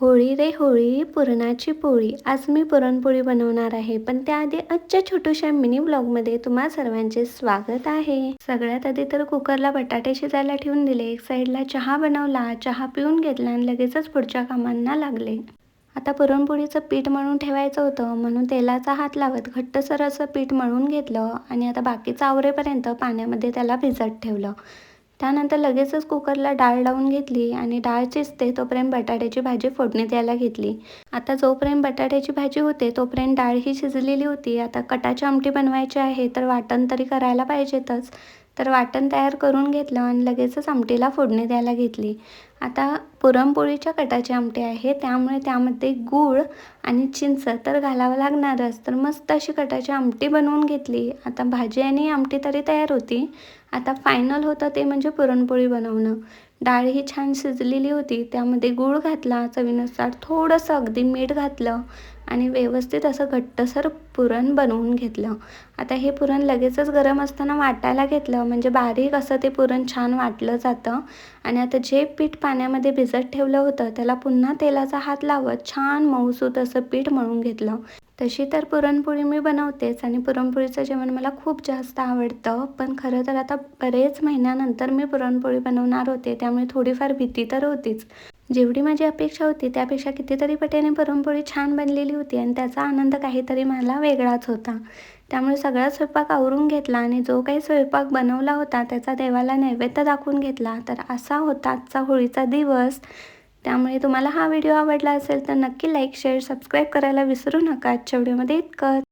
होळी रे होळी पुरणाची पोळी. आज मी पुरणपोळी बनवणार आहे, पण त्याआधी आजच्या छोट्याशा मिनी ब्लॉगमध्ये तुम्हा सर्वांचे स्वागत आहे. सगळ्यात आधी तर कुकरला बटाटे शिजायला ठेवून दिले. एक साईडला चहा बनवला, चहा पिऊन घेतला आणि लगेचच पुढच्या कामांना लागले. आता पुरणपोळीचं पीठ मळून ठेवायचं होतं, म्हणून तेलाचा हात लावत घट्टसर असं पीठ मळून घेतलं आणि आता बाकीचं आवरेपर्यंत पाण्यामध्ये त्याला भिजत ठेवलं. त्यानंतर लगेचच कुकरला डाळ लावून घेतली आणि डाळ शिजते तोपर्यंत बटाट्याची भाजी फोडणीत द्यायला घेतली. आता जोपर्यंत बटाट्याची भाजी होते तोपर्यंत डाळ ही शिजलेली होती. आता कटाची आमटी बनवायची आहे तर वाटण तरी करायला पाहिजेतच. तर वाटण तयार करून घेतलं आणि लगेचच आमटीला फोडणी द्यायला घेतली. आता पुरणपोळीच्या कटाची आमटी आहे, त्यामुळे त्यामध्ये गूळ आणि चिंच तर घालावं लागणारच. तर मस्त अशी कटाची आमटी बनवून घेतली. आता भाजी आणि आमटी तरी तयार होती. आता फायनल होतं ते म्हणजे पुरणपोळी बनवणं. डाळ ही छान शिजलेली होती, त्यामध्ये गूळ घातला, चवीनुसार थोडंसं अगदी मीठ घातलं आणि व्यवस्थित असं घट्टसर पुरण बनवून घेतलं. आता हे पुरण लगेचच गरम असताना वाटायला घेतलं, म्हणजे बारीक असं ते पुरण छान वाटलं जातं. आणि आता जे पीठ पाण्यामध्ये भिजत ठेवलं होतं त्याला पुन्हा तेलाचा हात लावत छान मऊसूत असं पीठ मळून घेतलं. तशी तर पुरणपोळी मी बनवतेच आणि पुरणपोळीचं जेवण मला खूप जास्त आवडतं. पण खरं तर आता बरेच महिन्यानंतर मी पुरणपोळी बनवणार होते, त्यामुळे थोडीफार भीती तर होतीच. जेवढी माझी अपेक्षा होती त्यापेक्षा कितीतरी पटीने पुरणपोळी छान बनलेली होती आणि त्याचा आनंद काहीतरी मला वेगळाच होता. त्यामुळे सगळा स्वयंपाक आवरून घेतला आणि जो काही स्वयंपाक बनवला होता त्याचा देवाला नैवेद्य दाखवून घेतला. तर असा होता आजचा होळीचा दिवस. त्यामुळे तुम्हाला हा व्हिडिओ आवडला असेल तर नक्की लाईक, शेअर, सबस्क्राईब करायला विसरू नका. आजच्या व्हिडिओमध्ये इतकंच.